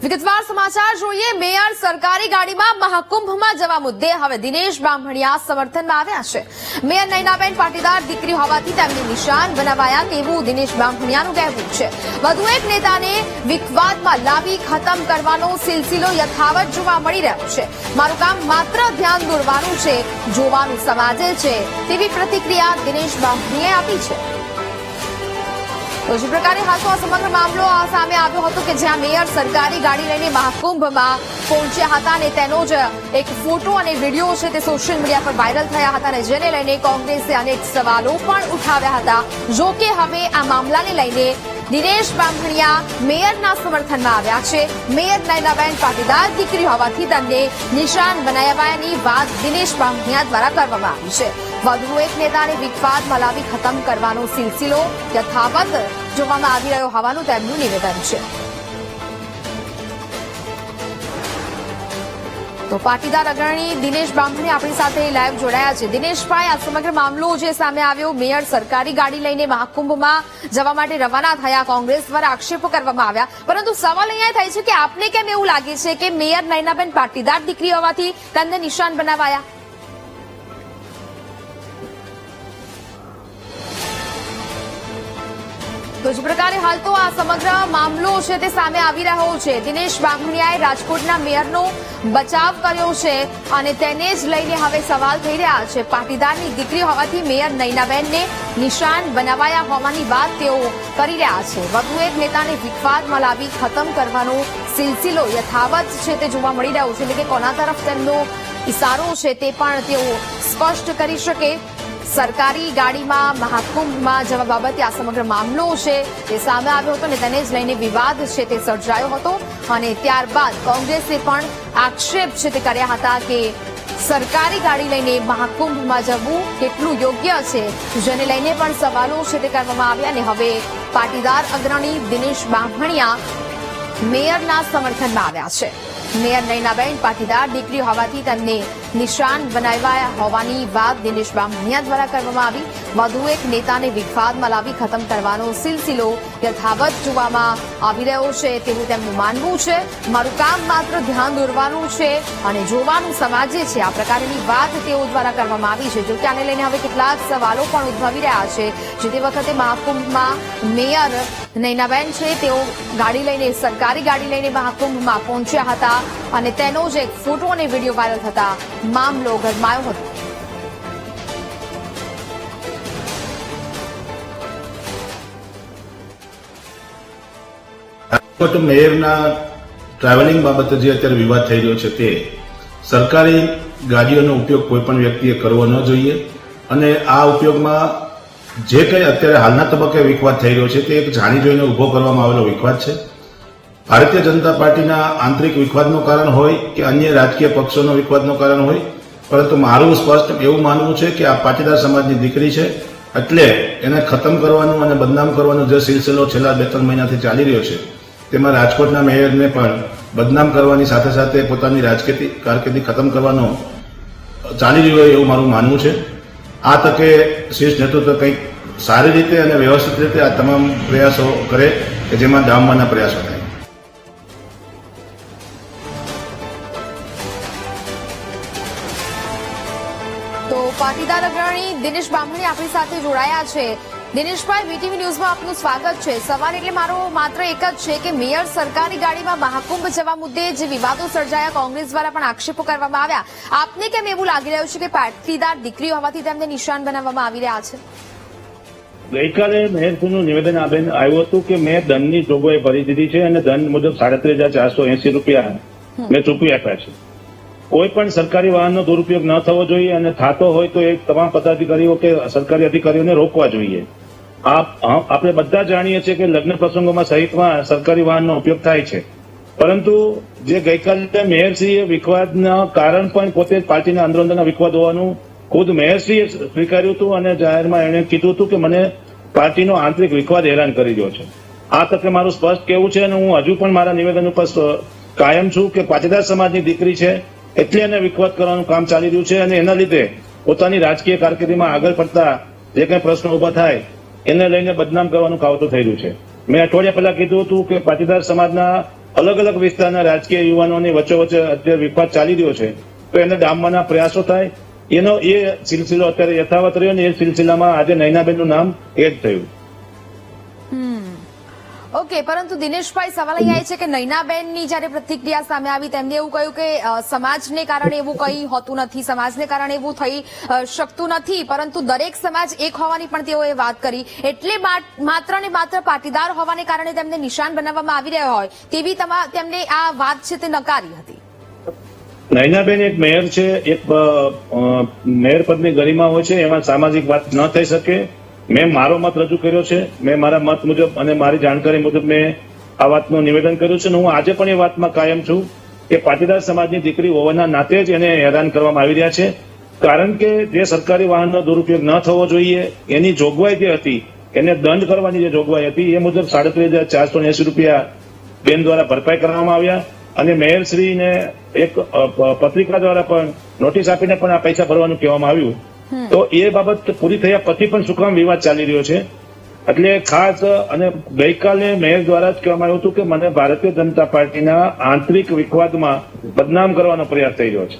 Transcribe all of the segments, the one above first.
વિગતવાર સમાચાર જોઈએ। મેયર સરકારી ગાડીમાં મહાકુંભમાં જવા મુદ્દે હવે દિનેશ બામણિયા સમર્થનમાં આવ્યા છે। મેયર નયનાબેન પાટીદાર દીકરી હોવાથી તેમને નિશાન બનાવાયા તેવું દિનેશ બામણિયાનું કહેવું છે। વધુ એક નેતાને વિવાદમાં લાવી ખતમ કરવાનો સિલસિલો યથાવત જોવા મળી રહ્યો છે। મારું કામ માત્ર ધ્યાન દોરવાનું છે, જોવાનું સમાજે છે તેવી પ્રતિક્રિયા દિનેશ બામણિયાએ આપી છે। તો જે પ્રકારે હાલ તો આ સમગ્ર મામલો સામે આવ્યો હતો કે જ્યાં મેયર સરકારી ગાડી લઈને મહાકુંભમાં પહોંચ્યા હતા અને તેનો જ એક ફોટો અને વિડીયો છે તે સોશિયલ મીડિયા પર વાયરલ થયા હતા અને જેને લઈને કોંગ્રેસે અનેક સવાલો પણ ઉઠાવ્યા હતા। જો કે હવે આ મામલાને લઈને દિનેશ બામણિયા મેયરના સમર્થનમાં આવ્યા છે। મેયર નયનાબેન પાટીદાર દીકરી હોવાથી તેમને નિશાન બનાવવાની વાત દિનેશ બામણિયા દ્વારા કરવામાં આવી છે। વધુ એક નેતાને વિવાદમાં લાવી ખતમ કરવાનો સિલસિલો યથાવત જોવામાં આવી રહ્યો હોવાનું તેમનું નિવેદન છે। તો પાટીદાર અગ્રણી દિનેશ બામણી આપણી સાથે લાઈવ જોડાયા છે। દિનેશભાઈ, આ સમગ્ર મામલો જે સામે આવ્યો, મેયર સરકારી ગાડી લઈને મહાકુંભમાં જવા માટે રવાના થયા, કોંગ્રેસ દ્વારા આક્ષેપો કરવામાં આવ્યા, પરંતુ સવાલ અહીંયા થાય છે કે આપને કેમ એવું લાગે છે કે મેયર નયનાબેન પાટીદાર દીકરી હોવાથી તેમને નિશાન બનાવાયા? તો જે પ્રકારે હાલ તો આ સમગ્ર મામલો છે તે સામે આવી રહ્યો છે। દિનેશ બામણિયાએ રાજકોટના મેયરનો બચાવ કર્યો છે અને તેને જ લઈને હવે સવાલ થઈ રહ્યા છે। પાટીદારની દીકરી હોવાથી મેયર નયનાબેનને નિશાન બનાવાયા હોવાની વાત તેઓ કરી રહ્યા છે। વધુ એક નેતાને વિવાદમાં લાવી ખતમ કરવાનો સિલસિલો યથાવત છે તે જોવા મળી રહ્યો છે, એટલે કે કોના તરફ તેમનો ઇશારો છે તે પણ તેઓ સ્પષ્ટ કરી શકે। સરકારી ગાડીમાં મહાકુંભમાં જવા બાબતે આ સમગ્ર મામલો છે તે સામે આવ્યો હતો અને તેને જ લઈને વિવાદ છે તે સર્જાયો હતો અને ત્યારબાદ કોંગ્રેસે પણ આક્ષેપ છે તે કર્યા હતા કે સરકારી ગાડી લઈને મહાકુંભમાં જવું કેટલું યોગ્ય છે, જેને લઈને પણ સવાલો છે તે કરવામાં આવ્યા અને હવે પાટીદાર અગ્રણી દિનેશ બામણિયા મેયરના સમર્થનમાં આવ્યા છે। મેયર નયનાબેન પાટીદાર દીકરી હોવાથી તેમને નિશાન બનાવાયા હોવાની વાત દિનેશ બામણિયા દ્વારા કરવામાં આવી। વધુ એક નેતાને વિવાદમાં લાવી ખતમ કરવાનો સિલસિલો યથાવત જોવામાં આવી રહ્યો છે તેવું તેમનું માનવું છે। મારું કામ માત્ર ધ્યાન દોરવાનું છે અને જોવાનું સમાજે છે, આ પ્રકારની વાત તેઓ દ્વારા કરવામાં આવી છે। જો કે આને લઈને હવે કેટલાક સવાલો પણ ઉદ્ભવી રહ્યા છે। જે તે વખતે મહાકુંભમાં મેયર નયનાબેન છે તેઓ ગાડી લઈને સરકારી ગાડી લઈને મહાકુંભમાં પહોંચ્યા હતા અને તેનો જ એક ફોટો અને વિડીયો વાયરલ થતા મામલો ગરમાયો હતો। મેયરના ટ્રાવેલિંગ બાબતે જે અત્યારે વિવાદ થઈ રહ્યો છે તે સરકારી ગાડીઓનો ઉપયોગ કોઈ પણ વ્યક્તિએ કરવો ન જોઈએ અને આ ઉપયોગમાં જે કંઈ અત્યારે હાલના તબક્કે વિવાદ થઈ રહ્યો છે તે એક જાણી જોઈને ઉભો કરવામાં આવેલો વિવાદ છે। ભારતીય જનતા પાર્ટીના આંતરિક વિવાદનું કારણ હોય કે અન્ય રાજકીય પક્ષોનો વિવાદનું કારણ હોય, પરંતુ મારું સ્પષ્ટ એવું માનવું છે કે આ પાટીદાર સમાજની દીકરી છે એટલે એને ખતમ કરવાનું અને બદનામ કરવાનો જે સિલસિલો છેલ્લા 2-3 મહિનાથી ચાલી રહ્યો છે તેમાં રાજકોટના મેયરને પણ બદનામ કરવાની સાથે સાથે પોતાની રાજકીય કારકિર્દી ખતમ કરવાનો ચાલી રહ્યો હોય એવું મારું માનવું છે। આ તકે શીર્ષ નેતૃત્વ કંઈક સારી રીતે અને વ્યવસ્થિત રીતે આ તમામ પ્રયાસો કરે કે જેમાં ડામવાના પ્રયાસો થાય। તો પાટીદાર અગ્રણી દિનેશ બામણી આપણી સાથે જોડાયા છે। દિનેશભાઈ, વીટીવી ન્યૂઝમાં આપનું સ્વાગત છે। સવાલ એટલે મારો માત્ર એક જ છે કે મેયર સરકારી ગાડીમાં મહાકુંભ જવા મુદ્દે જે વિવાદો સર્જાયા, કોંગ્રેસ દ્વારા પણ આક્ષેપો કરવામાં આવ્યા, આપને કેમ એવું લાગી રહ્યું છે કે પાટીદાર દીકરી હોવાથી તેમને નિશાન બનાવવામાં આવી રહ્યા છે? ગઈકાલે મેયરનું નિવેદન આવ્યું હતું કે મેં દંડની જોગવાઈ ભરી દીધી છે અને દંડ મુજબ 37,480 રૂપિયા મેં ચૂકવી આપ્યા છે। કોઈ પણ સરકારી વાહનનો દુરુપયોગ ન થવો જોઈએ અને થતો હોય તો એ તમામ પદાધિકારીઓ કે સરકારી અધિકારીઓને રોકવા જોઈએ। આપણે બધા જાણીએ છીએ કે લગ્ન પ્રસંગોમાં સહિતમાં સરકારી વાહનનો ઉપયોગ થાય છે, પરંતુ જે ગઈકાલે મેયરશ્રીએ વિવાદના કારણ પણ પોતે પાર્ટીના અંદરોઅંદરના વિવાદ હોવાનું ખુદ મેયરશ્રીએ સ્વીકાર્યું હતું અને જાહેરમાં એણે કીધું હતું કે મને પાર્ટીનો આંતરિક વિવાદ હેરાન કરી રહ્યો છે। આ તકે મારું સ્પષ્ટ કહેવું છે અને હું હજુ પણ મારા નિવેદન ઉપર કાયમ છું કે પાટીદાર સમાજની દીકરી છે એટલે એને વિવાદ કરવાનું કામ ચાલી રહ્યું છે અને એના લીધે પોતાની રાજકીય કારકિર્દીમાં આગળ પડતા જે કંઈ પ્રશ્નો ઉભા થાય એને લઈને બદનામ કરવાનું કાવતરું થઈ રહ્યું છે। મેં અઠવાડિયા પહેલા કીધું હતું કે પાટીદાર સમાજના અલગ અલગ વિસ્તારના રાજકીય યુવાનોની વચ્ચે અત્યારે વિવાદ ચાલી રહ્યો છે, તો એને ડામવાના પ્રયાસો થાય, એનો એ સિલસિલો અત્યારે યથાવત રહ્યો ને એ સિલસિલામાં આજે નયનાબેનનું નામ એડ થયું. ઓકે, પરંતુ દિનેશભાઈ, સવાલ અહીંયા એ છે કે નયનાબેનની જયારે પ્રતિક્રિયા સામે આવી તેમને એવું કહ્યું કે સમાજને કારણે એવું કંઈ હોતું નથી, સમાજને કારણે એવું થઈ શકતું નથી, પરંતુ દરેક સમાજ એક હોવાની પણ તેઓએ વાત કરી, એટલે માત્ર ને માત્ર પાટીદાર હોવાને કારણે તેમને નિશાન બનાવવામાં આવી રહ્યા હોય તેવી તેમને આ વાત છે તે નકારી હતી. નયનાબેન એક મેયર છે, એક મેયર પદની ગરિમા હોય છે, એમાં સામાજિક વાત ન થઈ શકે. મેં મારો મત રજૂ કર્યો છે, મેં મારા મત મુજબ અને મારી જાણકારી મુજબ મેં આ વાતનું નિવેદન કર્યું છે, અને હું આજે પણ એ વાતમાં કાયમ છું કે પાટીદાર સમાજની દીકરી હોવાના નાતે જ એને હેરાન કરવામાં આવી રહ્યા છે. કારણ કે જે સરકારી વાહનનો દુરુપયોગ ન થવો જોઈએ એની જોગવાઈ જે હતી, એને દંડ કરવાની જે જોગવાઈ હતી એ મુજબ 37,480 રૂપિયા બેન દ્વારા ભરપાઈ કરવામાં આવ્યા, અને મેયરશ્રીને એક પત્રિકા દ્વારા પણ નોટિસ આપીને પણ આ પૈસા ભરવાનું કહેવામાં આવ્યું. તો એ બાબત પૂરી થયા પછી પણ શું કામ વિવાદ ચાલી રહ્યો છે? એટલે ખાસ અને ગઈકાલે મેયર દ્વારા જ કહેવામાં આવ્યું હતું કે મને ભારતીય જનતા પાર્ટીના આંતરિક વિવાદમાં બદનામ કરવાનો પ્રયાસ થઈ રહ્યો છે.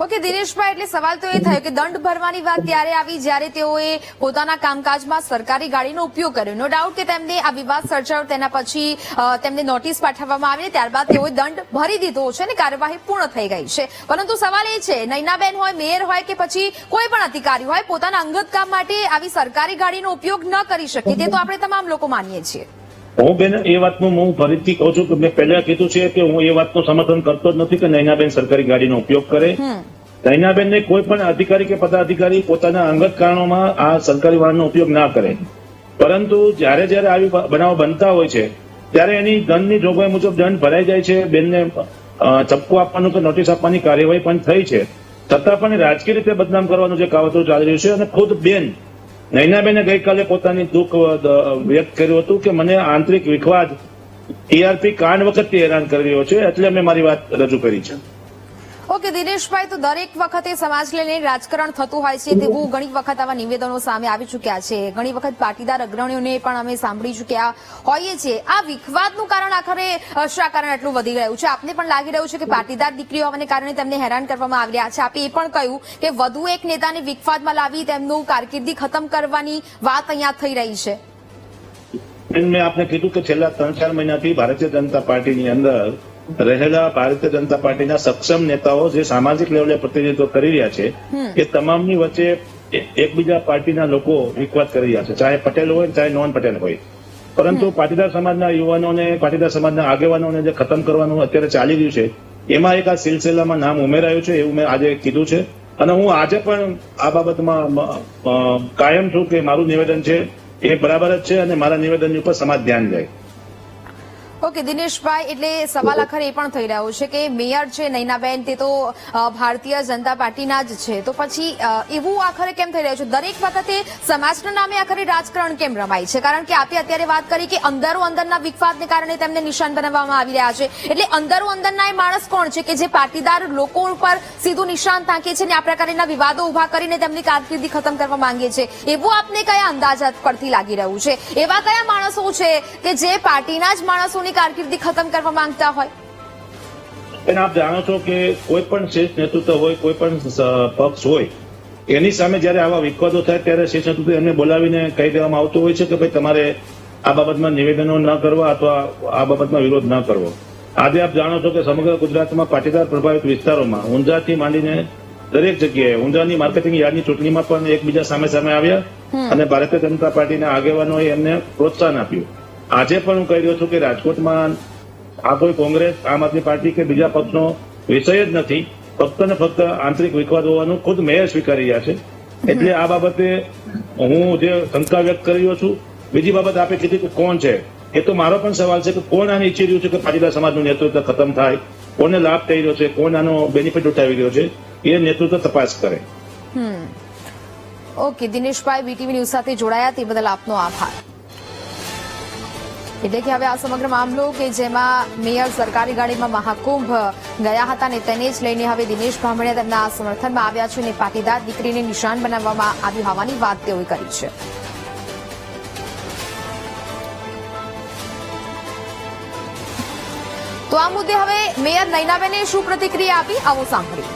ઓકે દિનેશભાઈ, એટલે સવાલ તો એ થયો કે દંડ ભરવાની વાત ત્યારે આવી જ્યારે તેઓએ પોતાના કામકાજમાં સરકારી ગાડીનો ઉપયોગ કર્યો. નો ડાઉટ કે તેમને આ વિવાદ સર્જાયો, તેના પછી તેમને નોટિસ પાઠવવામાં આવી, ત્યારબાદ તેઓએ દંડ ભરી દીધો છે અને કાર્યવાહી પૂર્ણ થઈ ગઈ છે. પરંતુ સવાલ એ છે, નયનાબેન હોય, મેયર હોય કે પછી કોઈ પણ અધિકારી હોય, પોતાના અંગત કામ માટે આવી સરકારી ગાડીનો ઉપયોગ ન કરી શકે, તે તો આપણે તમામ લોકો માનીએ છીએ. હું બેન એ વાતનું હું ફરીથી કહું છું કે મેં પહેલા કીધું છે કે હું એ વાતનું સમર્થન કરતો જ નથી કે નયનાબેન સરકારી ગાડીનો ઉપયોગ કરે. નયનાબેનને કોઈ પણ અધિકારી કે પદાધિકારી પોતાના અંગત કારણોમાં આ સરકારી વાહનનો ઉપયોગ ના કરે, પરંતુ જ્યારે આવી બનાવો બનતા હોય છે ત્યારે એની દંડની જોગવાઈ મુજબ દંડ ભરાઈ જાય છે. બેનને ચપકો આપવાનું કે નોટિસ આપવાની કાર્યવાહી પણ થઈ છે, છતાં પણ રાજકીય રીતે બદનામ કરવાનું જે કાવતરું ચાલી રહ્યું છે, અને ખુદ બેન નયનાબેને ગઈકાલે પોતાની દુઃખ વ્યક્ત કર્યું હતું કે મને આંતરિક વિખવાદ ટીઆરપી કાંડ વખતથી હેરાન કરી રહ્યો છે, એટલે મેં મારી વાત રજૂ કરી છે. ઓકે દિનેશભાઈ, તો દરેક વખતે સમાજ લઈને રાજકારણ થતું હોય છે તેવું ઘણી વખત આવા નિવેદનો સામે આવી ચૂક્યા છે. ઘણી વખત પાટીદાર અગ્રણીઓને પણ અમે સાંભળી ચૂક્યા હોઈએ છીએ. આ વિખવાદનું કારણ આખરે શા કારણે આટલું વધી રહ્યું છે? આપને પણ લાગી રહ્યું છે કે પાટીદાર દીકરીઓ હોવાને કારણે તેમને હેરાન કરવામાં આવી રહ્યા છે. આપે એ પણ કહ્યું કે વધુ એક નેતાને વિખવાદમાં લાવી તેમનું કારકિર્દી ખતમ કરવાની વાત અહીંયા થઈ રહી છે. મેં આપને કીધું કે છેલ્લા 3-4 મહિનાથી ભારતીય જનતા પાર્ટીની અંદર રહેલા ભારતીય જનતા પાર્ટીના સક્ષમ નેતાઓ જે સામાજિક લેવલે પ્રતિનિધિત્વ કરી રહ્યા છે એ તમામની વચ્ચે એકબીજા પાર્ટીના લોકો વિખવાદ કરી રહ્યા છે, ચાહે પટેલ હોય ચાહે નોન પટેલ હોય. પરંતુ પાટીદાર સમાજના યુવાનોને, પાટીદાર સમાજના આગેવાનોને જે ખતમ કરવાનું અત્યારે ચાલી રહ્યું છે એમાં એક આ સિલસિલામાં નામ ઉમેરાયું છે, એવું મેં આજે કીધું છે. અને હું આજે પણ આ બાબતમાં કાયમ છું કે મારું નિવેદન છે એ બરાબર જ છે અને મારા નિવેદન ઉપર સમાજ ધ્યાન જાય. ઓકે દિનેશભાઈ, એટલે સવાલ આખરે એ પણ થઈ રહ્યો છે કે મેયર છે નયનાબેન, તે તો ભારતીય જનતા પાર્ટીના જ છે, તો પછી એવું આખરે કેમ થઈ રહ્યું છે? દરેક વખતે સમાજના નામે આખરે રાજકારણ કેમ રમાય છે? કારણ કે આપે અત્યારે વાત કરી કે અંદરો અંદરના વિખવાદને કારણે તેમને નિશાન બનાવવામાં આવી રહ્યા છે, એટલે અંદરો અંદરના એ માણસ કોણ છે કે જે પાટીદાર લોકો ઉપર સીધું નિશાન તાકે છે ને આ પ્રકારના વિવાદો ઉભા કરીને તેમની કારકિર્દી ખતમ કરવા માંગે છે? એવું આપને કયા અંદાજા પરથી લાગી રહ્યું છે? એવા કયા માણસો છે કે જે પાર્ટીના જ માણસોની કારકિર્દી ખતમ કરવા માંગતા હોય? આપ જાણો છો કે કોઈ પણ શ્રેષ્ઠ નેતૃત્વ હોય, કોઈ પણ પક્ષ હોય, એની સામે જયારે આવા વિખવાદો થાય ત્યારે શ્રેષ્ઠ નેતૃત્વ એમને બોલાવીને કહી દેવામાં આવતું હોય છે કે ભાઈ તમારે આ બાબતમાં નિવેદનો ન કરવા અથવા આ બાબતમાં વિરોધ ન કરવો. આજે આપ જાણો છો કે સમગ્ર ગુજરાતમાં પાટીદાર પ્રભાવિત વિસ્તારોમાં ઊંઝાથી માંડીને દરેક જગ્યાએ ઊંઝાની માર્કેટિંગ યાર્ડની ચૂંટણીમાં પણ એકબીજા સામે આવ્યા અને ભારતીય જનતા પાર્ટીના આગેવાનોએ એમને પ્રોત્સાહન આપ્યું. આજે પણ હું કહી રહ્યો છું કે રાજકોટમાં આ કોઈ કોંગ્રેસ, આમ આદમી પાર્ટી કે બીજા પક્ષનો વિષય જ નથી, ફક્ત ને ફક્ત આંતરિક વિખવાદ હોવાનું ખુદ મેયર સ્વીકારી રહ્યા છે. એટલે આ બાબતે હું જે શંકા વ્યક્ત કરી રહ્યો છું. બીજી બાબત આપે કીધી કે કોણ છે, એ તો મારો પણ સવાલ છે કે કોણ આને ઈચ્છી રહ્યું છે કે પાટીદાર સમાજનું નેતૃત્વ ખતમ થાય, કોને લાભ થઈ રહ્યો છે, કોણ આનો બેનિફિટ ઉઠાવી રહ્યો છે, એ નેતૃત્વ તપાસ કરે. ઓકે દિનેશભાઈ, વીટીવી ન્યૂઝ સાથે જોડાયા તે બદલ આપનો આભાર. એટલે કે હવે આ સમગ્ર મામલો કે જેમાં મેયર સરકારી ગાડીમાં મહાકુંભ ગયા હતા ને તેને જ લઈને હવે દિનેશ બામણીયા તેમના સમર્થનમાં આવ્યા છે અને પાટીદાર દીકરીને નિશાન બનાવવામાં આવી હોવાની વાત તેઓએ કરી છે. તો આ મુદ્દે હવે મેયર નયનાબેને શું પ્રતિક્રિયા આપી, આવો સાંભળીએ.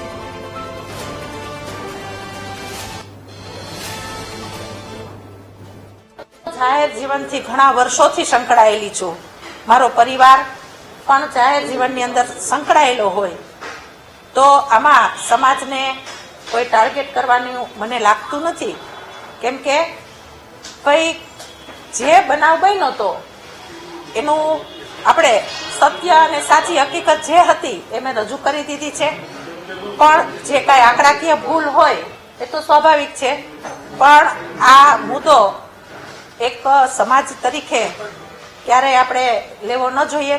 જાહેર જીવનથી ઘણા વર્ષોથી સંકળાયેલી છું. મારો પરિવાર પણ જાહેર જીવનની અંદર સંકળાયેલો હોય તો આમાં સમાજને કોઈ ટાર્ગેટ કરવાનું મને લાગતું નથી, કેમ કે કઈ જે બનાવ બન્યો હતો એનું આપણે સત્ય અને સાચી હકીકત જે હતી એ મેં રજૂ કરી દીધી છે. પણ જે કાંઈ આંકડાકીય ભૂલ હોય એ તો સ્વાભાવિક છે, પણ આ મુદ્દો એક સમાજ તરીકે ક્યારેય આપણે લેવો ન જોઈએ.